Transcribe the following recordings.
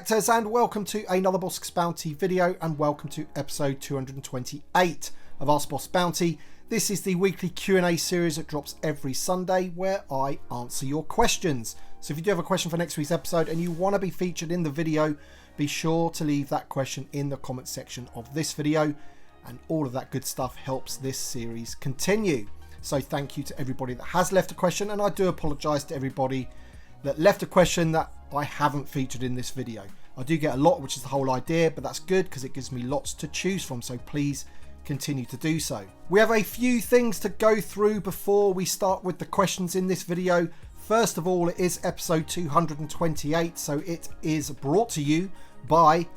collectors, and welcome to another Bossk Bounty video, and welcome to episode 228 of Ask Bossk Bounty. This is the weekly Q&A series that drops every Sunday where I answer your questions. So if you do have a question for next week's episode and you want to be featured in the video, be sure to leave that question in the comment section of this video, and all of that good stuff helps this series continue. So thank you to everybody that has left a question, and I do apologise to everybody that left a question that I haven't featured in this video. I do get a lot, which is the whole idea, but that's good because it gives me lots to choose from, so please continue to do so. We have a few things to go through before we start with the questions in this video. First of all, it is episode 228, so it is brought to you by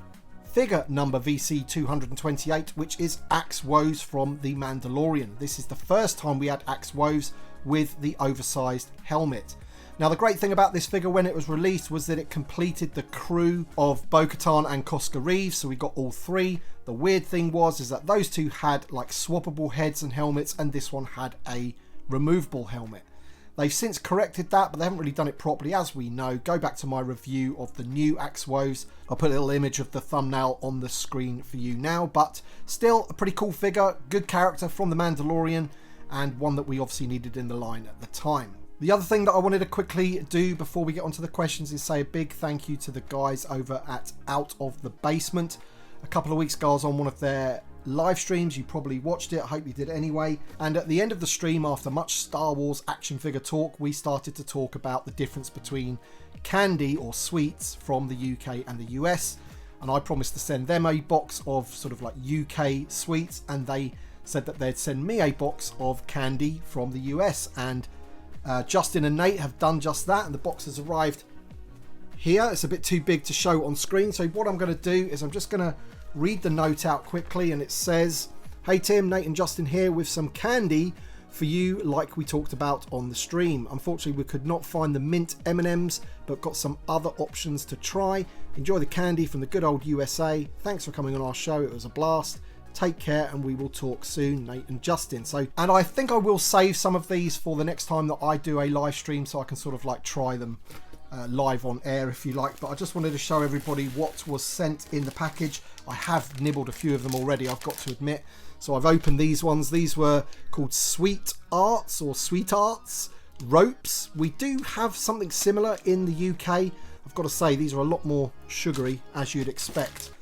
figure number VC 228, which is Axe Woves from The Mandalorian. This is the first time we had Axe Woves with the oversized helmet. Now, the great thing about this figure when it was released was that it completed the crew of Bo-Katan and Koska Reeves, so we got all three. The weird thing was that those two had like swappable heads and helmets, and this one had a removable helmet. They've since corrected that, but they haven't really done it properly, as we know. Go back to my review of the new Axe Woves. I'll put a little image of the thumbnail on the screen for you now, but still a pretty cool figure, good character from The Mandalorian, and one that we obviously needed in the line at the time. The other thing that I wanted to quickly do before we get onto the questions is say a big thank you to the guys over at Out of the Basement. A couple of weeks ago I was on one of their live streams. You probably watched it. I hope you did anyway. And at the end of the stream, after much Star Wars action figure talk, we started to talk about the difference between candy or sweets from the UK and the US. And I promised to send them a box of sort of like UK sweets, and they said that they'd send me a box of candy from the US. And Justin and Nate have done just that, and the box has arrived here. It's a bit too big to show on screen, so what I'm going to do is I'm just going to read the note out quickly, and it says, "Hey Tim, Nate and Justin here with some candy for you like we talked about on the stream. Unfortunately we could not find the mint M&Ms, but got some other options to try. Enjoy the candy from the good old USA. Thanks for coming on our show, it was a blast. Take care, and we will talk soon, Nate and Justin." So, and I think I will save some of these for the next time that I do a live stream, so I can sort of like try them live on air if you like. But I just wanted to show everybody what was sent in the package. I have nibbled a few of them already, I've got to admit. So I've opened these ones. These were called Sweet Arts or Sweet Arts ropes. We do have something similar in the UK. I've got to say these are a lot more sugary, as you'd expect.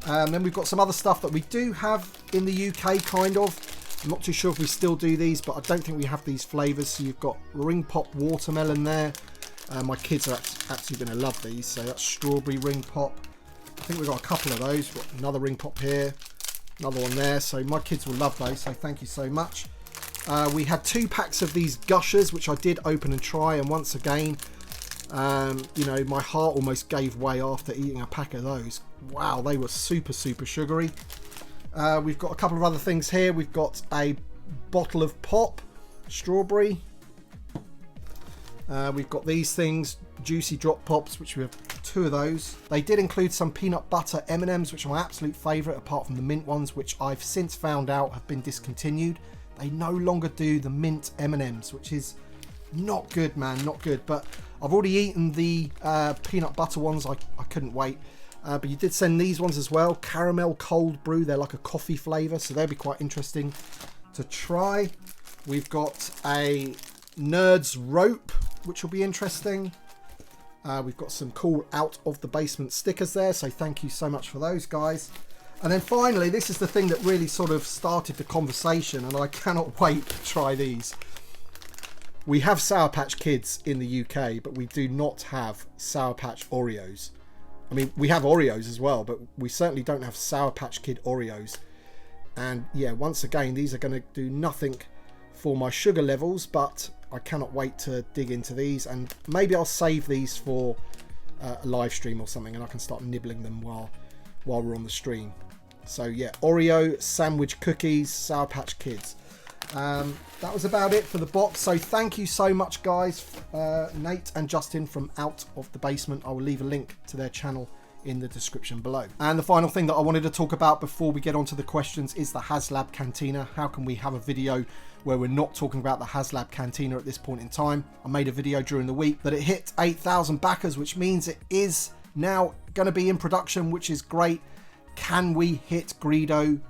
Then we've got some other stuff that we do have in the UK, kind of. I'm not too sure if we still do these, but I don't think we have these flavours. So you've got ring pop watermelon there. My kids are absolutely going to love these. So that's strawberry ring pop. I think we've got a couple of those. We've got another ring pop here, another one there. So my kids will love those, so thank you so much. We had 2 packs of these gushers, which I did open and try, and once again, you know, my heart almost gave way after eating a pack of those. Wow, they were super sugary. We've got a couple of other things here. We've got a bottle of pop strawberry. We've got these things, juicy drop pops, which we have 2 of those. They did include some peanut butter M&Ms, which are my absolute favourite, apart from the mint ones, which I've since found out have been discontinued. They no longer do the mint M&Ms, which is not good, man, not good. But I've already eaten the peanut butter ones. I couldn't wait. But you did send these ones as well. Caramel cold brew. They're like a coffee flavour, so they'll be quite interesting to try. We've got a Nerds rope, which will be interesting. We've got some cool Out of the Basement stickers there, so thank you so much for those, guys. And then finally, this is the thing that really sort of started the conversation, and I cannot wait to try these. We have Sour Patch Kids in the UK, but we do not have Sour Patch Oreos. I mean, we have Oreos as well, but we certainly don't have Sour Patch Kid Oreos. And yeah, once again, these are going to do nothing for my sugar levels, but I cannot wait to dig into these. And maybe I'll save these for a live stream or something, and I can start nibbling them while we're on the stream. So yeah, Oreo sandwich cookies, Sour Patch Kids. That was about it for the box. So thank you so much, guys. Nate and Justin from Out of the Basement. I will leave a link to their channel in the description below. And the final thing that I wanted to talk about before we get on to the questions is the Haslab Cantina. How can we have a video where we're not talking about the Haslab Cantina at this point in time? I made a video during the week that it hit 8,000 backers, which means it is now going to be in production, which is great. Can we hit Greedo,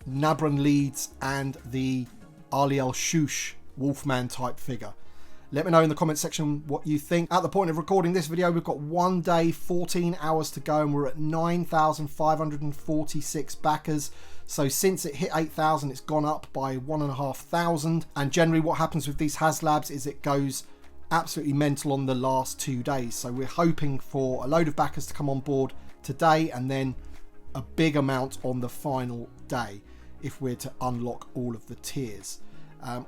Nabran Leeds, and the Aliel Shush Wolfman type figure? Let me know in the comment section what you think. At the point of recording this video, we've got 1 day, 14 hours to go, and we're at 9,546 backers. So since it hit 8,000, it's gone up by 1,500. And generally what happens with these Haslabs is it goes absolutely mental on the last 2 days. So we're hoping for a load of backers to come on board today, and then a big amount on the final day if we're to unlock all of the tiers.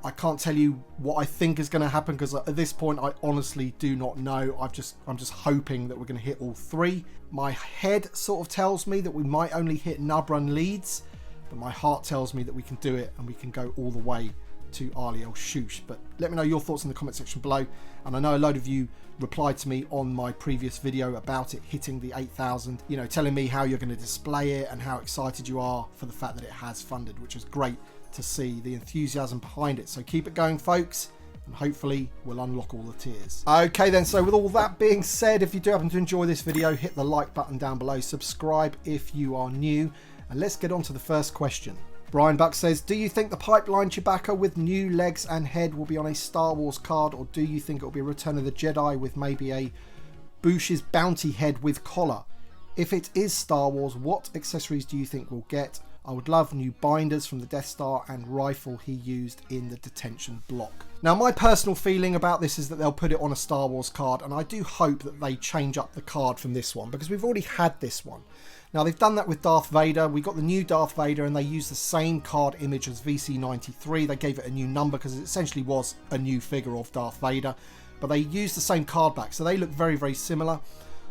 I can't tell you what I think is going to happen, because at this point I honestly do not know. I'm just hoping that we're going to hit all 3. My head sort of tells me that we might only hit Nabran Leeds, but my heart tells me that we can do it and we can go all the way to Aliel Shush. But let me know your thoughts in the comment section below. And I know a load of you replied to me on my previous video about it hitting the 8,000, you know, telling me how you're going to display it and how excited you are for the fact that it has funded, which is great to see the enthusiasm behind it. So keep it going, folks, and hopefully we'll unlock all the tiers. Okay then, so with all that being said, if you do happen to enjoy this video, hit the like button down below, subscribe if you are new, and let's get on to the first question. Brian Buck says, do you think the pipeline Chewbacca with new legs and head will be on a Star Wars card, or do you think it will be a Return of the Jedi with maybe a Boush's bounty head with collar? If it is Star Wars, what accessories do you think we'll get? I would love new binders from the Death Star and rifle he used in the detention block. Now, my personal feeling about this is that they'll put it on a Star Wars card, and I do hope that they change up the card from this one, because we've already had this one. Now, they've done that with Darth Vader. We got the new Darth Vader, and they used the same card image as VC93. They gave it a new number because it essentially was a new figure of Darth Vader, but they used the same card back, so they look very, very similar.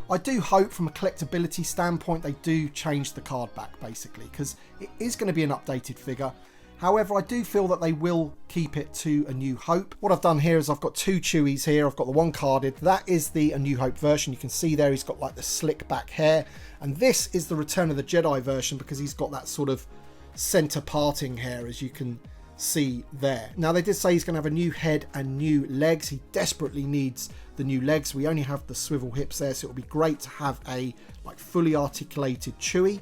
I do hope from a collectability standpoint they do change the card back, basically, because it is going to be an updated figure. However, I do feel that they will keep it to A New Hope. What I've done here is I've got 2 Chewies here. I've got the one carded. That is the A New Hope version. You can see there he's got like the slick back hair. And this is the Return of the Jedi version, because he's got that sort of center parting hair, as you can see there. Now, they did say he's going to have a new head and new legs. He desperately needs the new legs. We only have the swivel hips there, so it would be great to have a like fully articulated Chewie.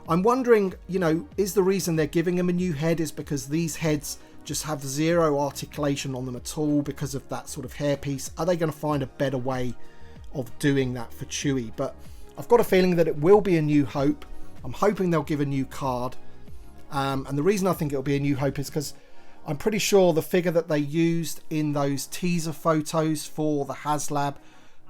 I'm wondering, you know, is the reason they're giving him a new head is because these heads just have zero articulation on them at all because of that sort of hairpiece? Are they going to find a better way of doing that for Chewie? But I've got a feeling that it will be A New Hope. I'm hoping they'll give a new card. And the reason I think it'll be A New Hope is because I'm pretty sure the figure that they used in those teaser photos for the Haslab,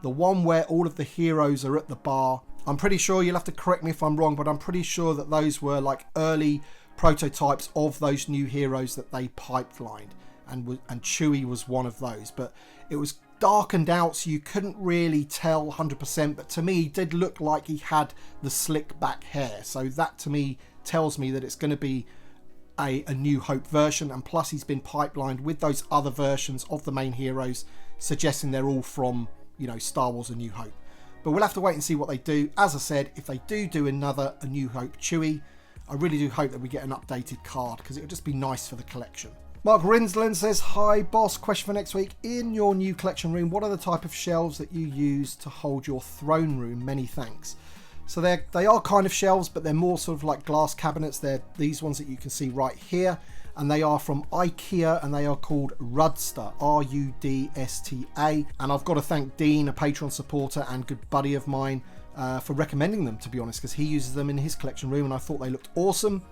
the one where all of the heroes are at the bar, I'm pretty sure, you'll have to correct me if I'm wrong, but I'm pretty sure that those were like early prototypes of those new heroes that they pipelined, and Chewie was one of those. But it was darkened out, so you couldn't really tell 100%, but to me he did look like he had the slick back hair, so that to me tells me that it's going to be a New Hope version, and plus he's been pipelined with those other versions of the main heroes, suggesting they're all from, you know, Star Wars A New Hope. But we'll have to wait and see what they do. As I said, if they do another A New Hope Chewie, I really do hope that we get an updated card, because it would just be nice for the collection. Mark Rinsland says, hi boss, question for next week. In your new collection room, what are the type of shelves that you use to hold your throne room? Many thanks. So they are kind of shelves, but they're more sort of like glass cabinets. They're these ones that you can see right here, and they are from IKEA, and they are called Rudsta, R-U-D-S-T-A. And I've got to thank Dean, a Patreon supporter and good buddy of mine, for recommending them, to be honest, because he uses them in his collection room, and I thought they looked awesome,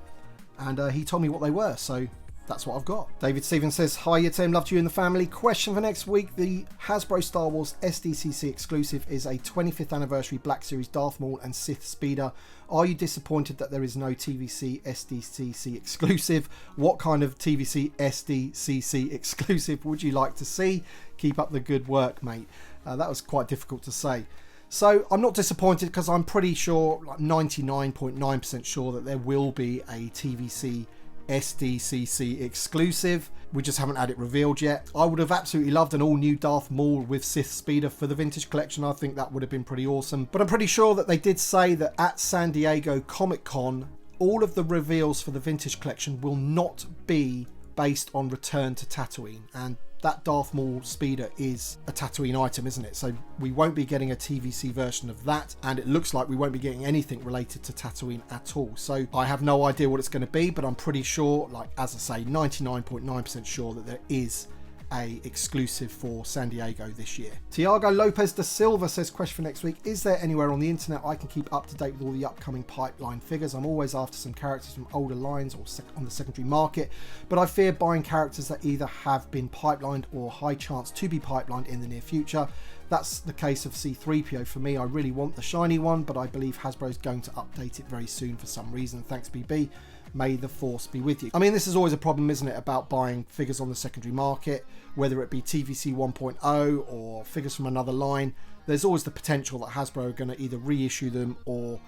and he told me what they were, so that's what I've got. David Stevens says, hi Tim, love to you and the family. Question for next week. The Hasbro Star Wars SDCC exclusive is a 25th anniversary Black Series Darth Maul and Sith Speeder. Are you disappointed that there is no TVC SDCC exclusive? What kind of TVC SDCC exclusive would you like to see? Keep up the good work, mate. That was quite difficult to say. So I'm not disappointed, because I'm pretty sure, like 99.9% sure, that there will be a TVC SDCC exclusive. We just haven't had it revealed yet. I would have absolutely loved an all new Darth Maul with Sith Speeder for the vintage collection. I think that would have been pretty awesome. But I'm pretty sure that they did say that at San Diego Comic-Con, all of the reveals for the vintage collection will not be based on Return to Tatooine. And that Darth Maul speeder is a Tatooine item, isn't it? So we won't be getting a TVC version of that, and it looks like we won't be getting anything related to Tatooine at all. So I have no idea what it's going to be, but I'm pretty sure, like as I say, 99.9% sure that there is a exclusive for San Diego this year. Tiago Lopez da Silva says, question for next week, is there anywhere on the internet I can keep up to date with all the upcoming pipeline figures? I'm always after some characters from older lines or on the secondary market, but I fear buying characters that either have been pipelined or high chance to be pipelined in the near future. That's the case of C-3PO for me. I really want the shiny one, but I believe Hasbro is going to update it very soon for some reason. Thanks, BB. May the force be with you. I mean, this is always a problem, isn't it, about buying figures on the secondary market, whether it be TVC 1.0 or figures from another line. There's always the potential that Hasbro are going to either reissue them or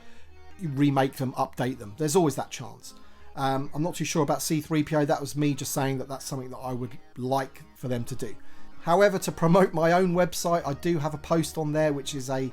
remake them, update them. There's always that chance. I'm not too sure about C-3PO. That was me just saying that that's something that I would like for them to do. However, to promote my own website, I do have a post on there, which is a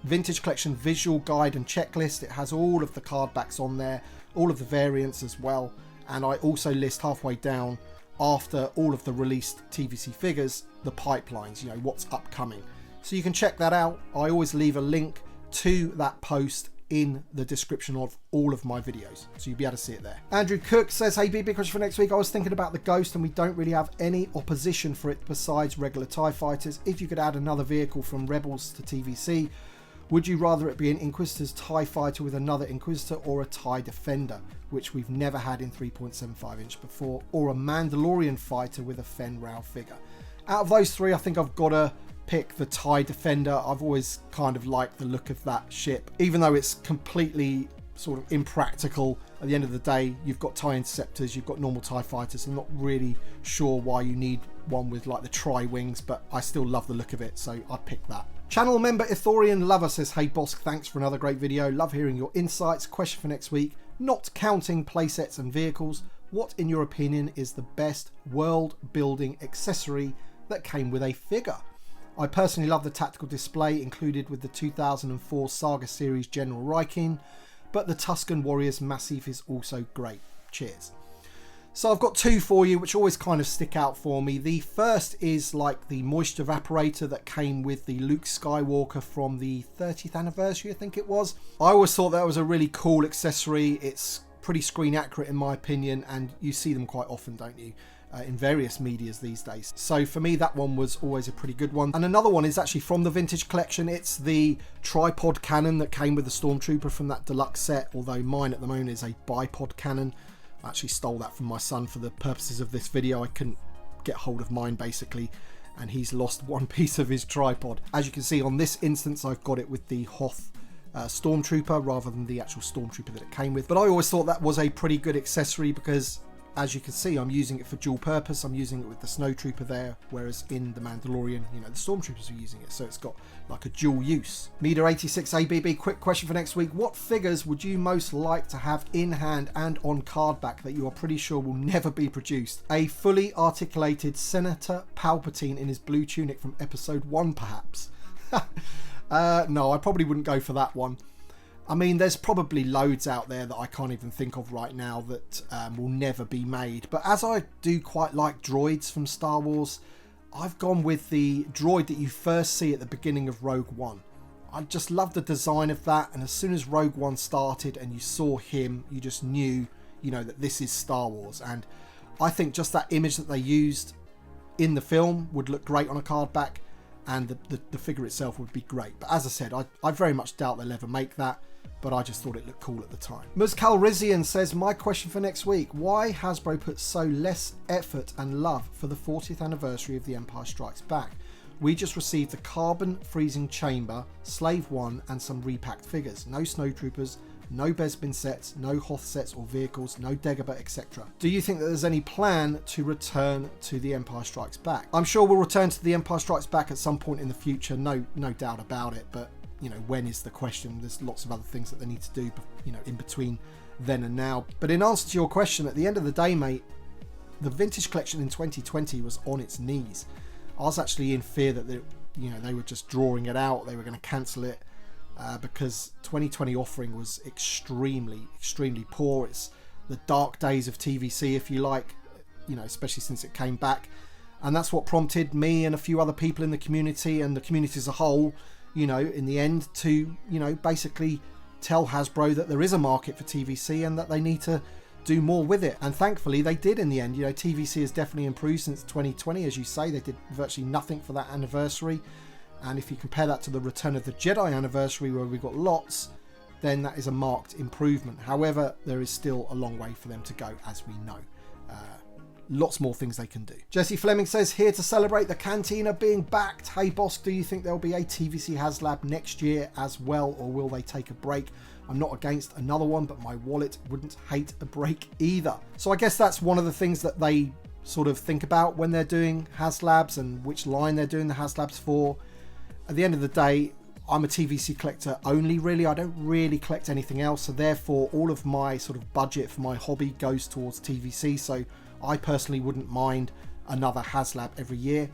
vintage collection visual guide and checklist. It has all of the card backs on there, all of the variants as well, and I also list halfway down, after all of the released TVC figures, the pipelines, you know, what's upcoming. So you can check that out. I always leave a link to that post in the description of all of my videos, so you'll be able to see it there. Andrew Cook says, hey BB, question for next week. I was thinking about the Ghost and we don't really have any opposition for it besides regular TIE fighters. If you could add another vehicle from Rebels to TVC, would you rather it be an Inquisitor's TIE fighter with another Inquisitor, or a TIE Defender, which we've never had in 3.75 inch before, or a Mandalorian fighter with a Fen Rao figure? Out of those three, I think I've got to pick the TIE Defender. I've always kind of liked the look of that ship, even though it's completely sort of impractical. At the end of the day, you've got TIE Interceptors, you've got normal TIE fighters. I'm not really sure why you need one with like the tri-wings, but I still love the look of it, so I picked that. Channel member Ithorian Lover says, hey Bossk, thanks for another great video. Love hearing your insights. Question for next week, not counting playsets and vehicles, what in your opinion is the best world building accessory that came with a figure? I personally love the tactical display included with the 2004 Saga series General Raikin, but the Tusken Warriors Massif is also great. Cheers. So I've got two for you which always kind of stick out for me. The first is like the moisture evaporator that came with the Luke Skywalker from the 30th anniversary, I think it was. I always thought that was a really cool accessory. It's pretty screen accurate in my opinion, and you see them quite often, don't you? In various medias these days. So for me, that one was always a pretty good one. And another one is actually from the vintage collection. It's the tripod cannon that came with the Stormtrooper from that deluxe set, although mine at the moment is a bipod cannon. I actually stole that from my son for the purposes of this video. I couldn't get hold of mine basically, and he's lost one piece of his tripod. As you can see on this instance, I've got it with the Hoth Stormtrooper rather than the actual Stormtrooper that it came with. But I always thought that was a pretty good accessory because, as you can see, I'm using it for dual purpose. I'm using it with the Snowtrooper there, whereas in The Mandalorian, you know, the Stormtroopers are using it, so it's got like a dual use. Meter86ABB, quick question for next week. What figures would you most like to have in hand and on card back that you are pretty sure will never be produced? A fully articulated Senator Palpatine in his blue tunic from episode 1, perhaps? No, I probably wouldn't go for that one. I mean, there's probably loads out there that I can't even think of right now that will never be made. But as I do quite like droids from Star Wars, I've gone with the droid that you first see at the beginning of Rogue One. I just love the design of that. And as soon as Rogue One started and you saw him, you just knew, you know, that this is Star Wars. And I think just that image that they used in the film would look great on a card back. And the figure itself would be great. But as I said, I very much doubt they'll ever make that. But I just thought it looked cool at the time. Ms. Calrissian says, my question for next week. Why Hasbro put so less effort and love for the 40th anniversary of The Empire Strikes Back? We just received the Carbon Freezing Chamber, Slave 1 and some repacked figures. No Snowtroopers, no Bespin sets, no Hoth sets or vehicles, no Dagobah, etc. Do you think that there's any plan to return to The Empire Strikes Back? I'm sure we'll return to The Empire Strikes Back at some point in the future, no doubt about it, but you know, when is the question. There's lots of other things that they need to do, you know, in between then and now. But in answer to your question, at the end of the day, mate, the vintage collection in 2020 was on its knees. I was actually in fear that they were just drawing it out. They were going to cancel it because 2020 offering was extremely poor. It's the dark days of TVC, if you like, you know, especially since it came back. And that's what prompted me and a few other people in the community and the community as a whole, you know, in the end to, you know, basically tell Hasbro that there is a market for TVC and that they need to do more with it. And thankfully they did in the end. You know, TVC has definitely improved since 2020, as you say. They did virtually nothing for that anniversary. And if you compare that to the Return of the Jedi anniversary, where we got lots, then that is a marked improvement. However, there is still a long way for them to go, as we know. Lots more things they can do. Jesse Fleming says, here to celebrate the Cantina being backed. Hey Bossk, do you think there'll be a TVC Haslab next year as well, or will they take a break? I'm not against another one, but my wallet wouldn't hate a break either. So I guess that's one of the things that they sort of think about when they're doing Haslabs and which line they're doing the Haslabs for. At the end of the day, I'm a TVC collector only, really. I don't really collect anything else, so therefore all of my sort of budget for my hobby goes towards TVC. So I personally wouldn't mind another Haslab every year.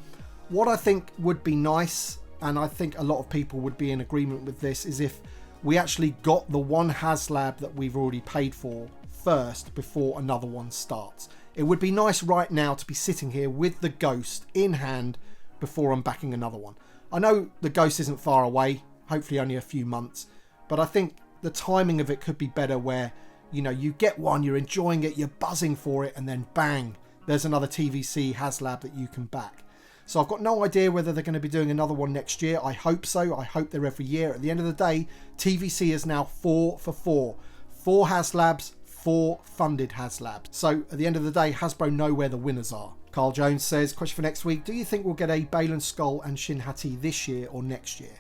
What I think would be nice, and I think a lot of people would be in agreement with this, is if we actually got the one Haslab that we've already paid for first before another one starts. It would be nice right now to be sitting here with the Ghost in hand before I'm backing another one. I know the Ghost isn't far away, hopefully only a few months, but I think the timing of it could be better where, you know, you get one, you're enjoying it, you're buzzing for it, and then bang, there's another TVC Haslab that you can back. So I've got no idea whether they're going to be doing another one next year. I hope so. I hope they're every year. At the end of the day, TVC is now 4 for 4. 4 Haslabs, 4 funded Haslabs. So at the end of the day, Hasbro know where the winners are. Carl Jones says, question for next week, do you think we'll get a Baylan Skull and Shin Hati this year or next year?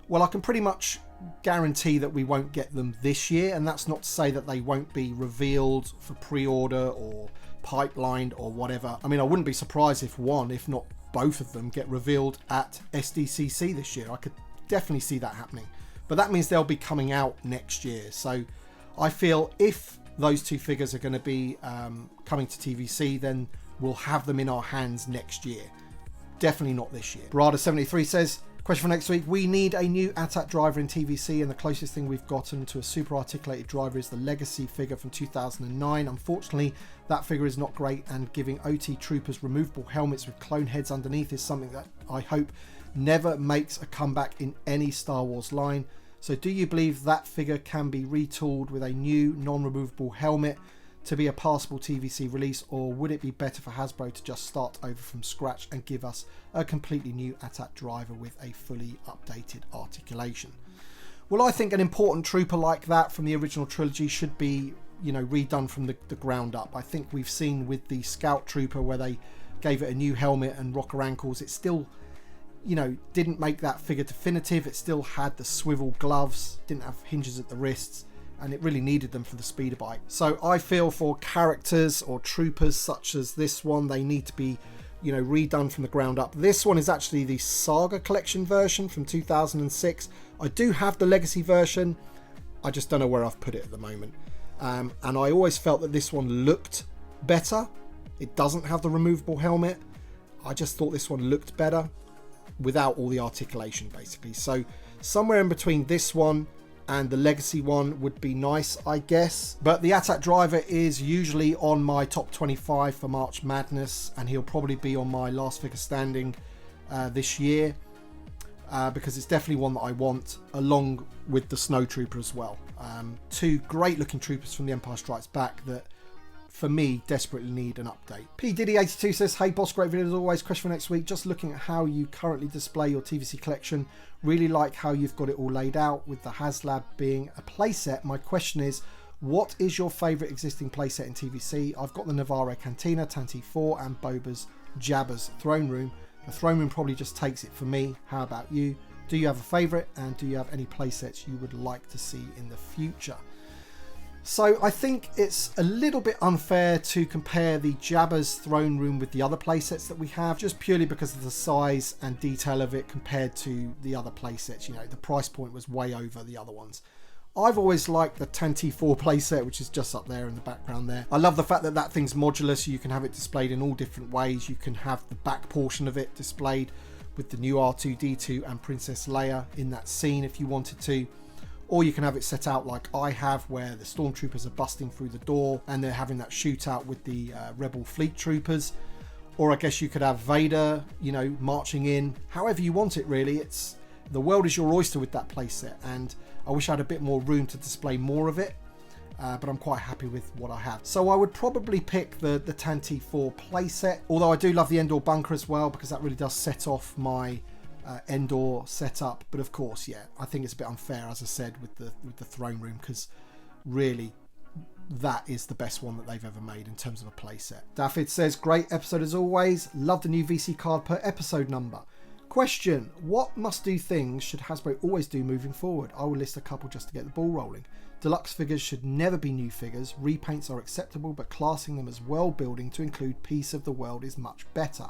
Well, I can pretty much guarantee that we won't get them this year, and that's not to say that they won't be revealed for pre-order or pipelined or whatever. I mean, I wouldn't be surprised if one, if not both of them, get revealed at SDCC this year. I could definitely see that happening, but that means they'll be coming out next year. So I feel if those two figures are going to be coming to TVC, then we'll have them in our hands next year. Definitely not this year. Barada73 says, question for next week, we need a new ATAT driver in TVC, and the closest thing we've gotten to a super articulated driver is the Legacy figure from 2009. Unfortunately, that figure is not great, and giving OT troopers removable helmets with clone heads underneath is something that I hope never makes a comeback in any Star Wars line. So do you believe that figure can be retooled with a new non-removable helmet to be a passable TVC release, or would it be better for Hasbro to just start over from scratch and give us a completely new ATAT driver with a fully updated articulation? Well, I think an important trooper like that from the original trilogy should be, you know, redone from the ground up. I think we've seen with the Scout Trooper where they gave it a new helmet and rocker ankles, it still, you know, didn't make that figure definitive. It still had the swivel gloves, didn't have hinges at the wrists, and it really needed them for the speeder bike. So I feel for characters or troopers such as this one, they need to be, you know, redone from the ground up. This one is actually the Saga Collection version from 2006. I do have the Legacy version. I just don't know where I've put it at the moment. And I always felt that this one looked better. It doesn't have the removable helmet. I just thought this one looked better without all the articulation, basically. So somewhere in between this one and the Legacy one would be nice, I guess. But the ATAT driver is usually on my top 25 for March Madness, and he'll probably be on my last figure standing this year, because it's definitely one that I want, along with the Snow Trooper as well. Two great looking troopers from The Empire Strikes Back that, for me, desperately need an update. P Diddy82 says, hey Bossk, great video as always. Question for next week, just looking at how you currently display your TVC collection, really like how you've got it all laid out with the Haslab being a playset. My question is, what is your favourite existing playset in TVC? I've got the Navarro Cantina, Tanti 4 and Boba's Jabba's Throne Room. The Throne Room probably just takes it for me. How about you? Do you have a favourite, and do you have any playsets you would like to see in the future? So I think it's a little bit unfair to compare the Jabba's Throne Room with the other playsets that we have, just purely because of the size and detail of it compared to the other playsets. You know, the price point was way over the other ones. I've always liked the Tanti 4 playset, which is just up there in the background there. I love the fact that that thing's modular, so you can have it displayed in all different ways. You can have the back portion of it displayed with the new R2-D2 and Princess Leia in that scene if you wanted to. Or you can have it set out like I have, where the stormtroopers are busting through the door and they're having that shootout with the rebel fleet troopers. Or I guess you could have Vader, you know, marching in. However you want it, really. The world is your oyster with that playset, and I wish I had a bit more room to display more of it. But I'm quite happy with what I have. So I would probably pick the Tanti 4 playset, although I do love the Endor bunker as well, because that really does set off my Endor setup. But of course, yeah, I think it's a bit unfair, as I said, with the throne room, because really that is the best one that they've ever made in terms of a playset. Daffyd says, great episode as always. Love the new VC card per episode number. Question, what must-do things should Hasbro always do moving forward? I will list a couple just to get the ball rolling. Deluxe figures should never be new figures. Repaints are acceptable, but classing them as world building to include piece of the world is much better.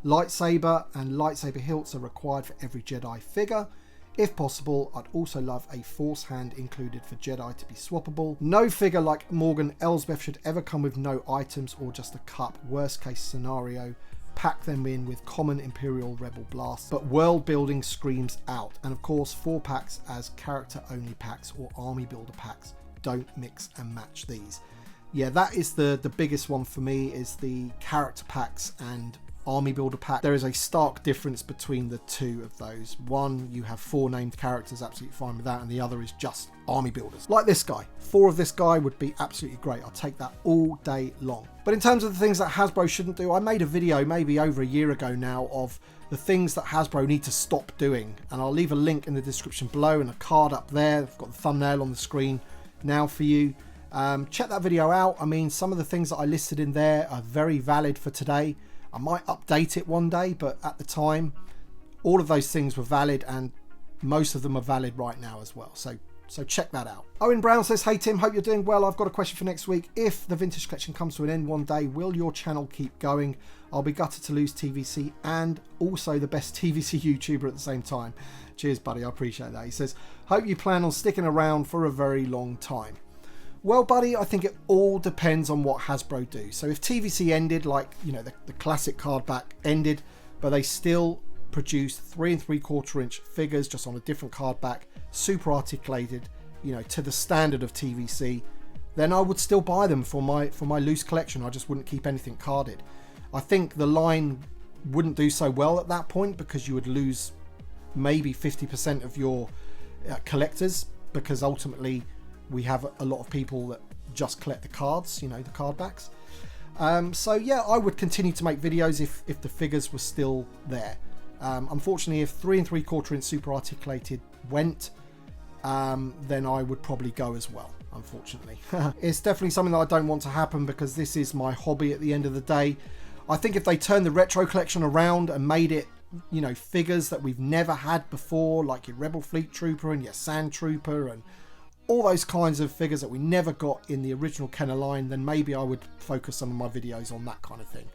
Lightsaber and lightsaber hilts are required for every Jedi figure. If possible, I'd also love a force hand included for Jedi to be swappable. No figure like Morgan Elsbeth should ever come with no items or just a cup. Worst case scenario, pack them in with common Imperial Rebel blasts, but world building screams out. And of course, 4 packs as character only packs or army builder packs. Don't mix and match these. Yeah, that is the biggest one for me, is the character packs and army builder pack. There is a stark difference between the two of those. One, you have 4 named characters, absolutely fine with that, and the other is just army builders. Like this guy. 4 of this guy would be absolutely great. I'll take that all day long. But in terms of the things that Hasbro shouldn't do, I made a video maybe over a year ago now of the things that Hasbro need to stop doing, and I'll leave a link in the description below and a card up there. I've got the thumbnail on the screen now for you. Check that video out. I mean, some of the things that I listed in there are very valid for today. I might update it one day, but at the time, all of those things were valid, and most of them are valid right now as well. So check that out. Owen Brown says, hey Tim, hope you're doing well. I've got a question for next week. If the vintage collection comes to an end one day, will your channel keep going? I'll be gutted to lose TVC and also the best TVC YouTuber at the same time. Cheers, buddy. I appreciate that. He says, hope you plan on sticking around for a very long time. Well, buddy, I think it all depends on what Hasbro do. So if TVC ended, like, you know, the classic card back ended, but they still produced 3 3/4 inch figures just on a different card back, super articulated, you know, to the standard of TVC, then I would still buy them for my loose collection. I just wouldn't keep anything carded. I think the line wouldn't do so well at that point, because you would lose maybe 50% of your collectors, because ultimately we have a lot of people that just collect the cards, you know, the card backs. So yeah, I would continue to make videos if the figures were still there. Unfortunately, if 3 3/4 inch super articulated went, then I would probably go as well, unfortunately. It's definitely something that I don't want to happen, because this is my hobby at the end of the day. I think if they turned the retro collection around and made it, you know, figures that we've never had before, like your Rebel Fleet Trooper and your Sand Trooper and all those kinds of figures that we never got in the original Kenner line, then maybe I would focus some of my videos on that kind of thing.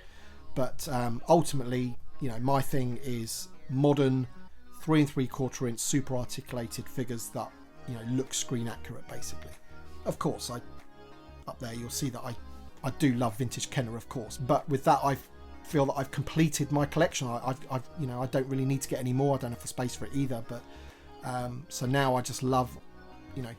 But ultimately, you know, my thing is modern 3 3/4 inch super articulated figures that, you know, look screen accurate, basically. Of course, up there you'll see that I do love vintage Kenner, of course, but with that I feel that I've completed my collection. I've you know, I don't really need to get any more. I don't have the space for it either, but so now I just love, you know,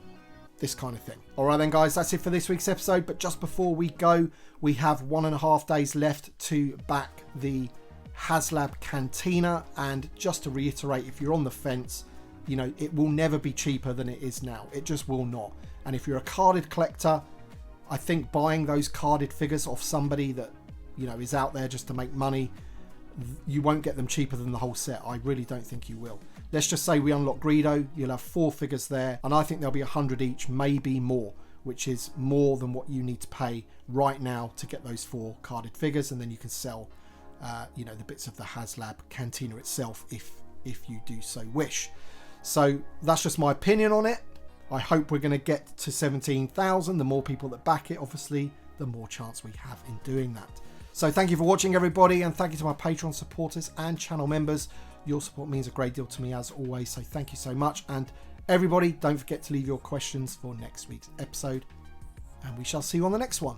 this kind of thing. All right then, guys, that's it for this week's episode. But just before we go, we have 1.5 days left to back the Haslab Cantina. And just to reiterate, if you're on the fence, you know, it will never be cheaper than it is now. It just will not. And if you're a carded collector, I think buying those carded figures off somebody that, you know, is out there just to make money, you won't get them cheaper than the whole set. I really don't think you will. Let's just say we unlock Greedo, you'll have 4 figures there, and I think there'll be 100 each, maybe more, which is more than what you need to pay right now to get those 4 carded figures, and then you can sell, you know, the bits of the Haslab Cantina itself if you do so wish. So that's just my opinion on it. I hope we're going to get to 17,000. The more people that back it, obviously, the more chance we have in doing that. So thank you for watching, everybody, and thank you to my Patreon supporters and channel members. Your support means a great deal to me, as always, so thank you so much. And everybody, don't forget to leave your questions for next week's episode, and we shall see you on the next one.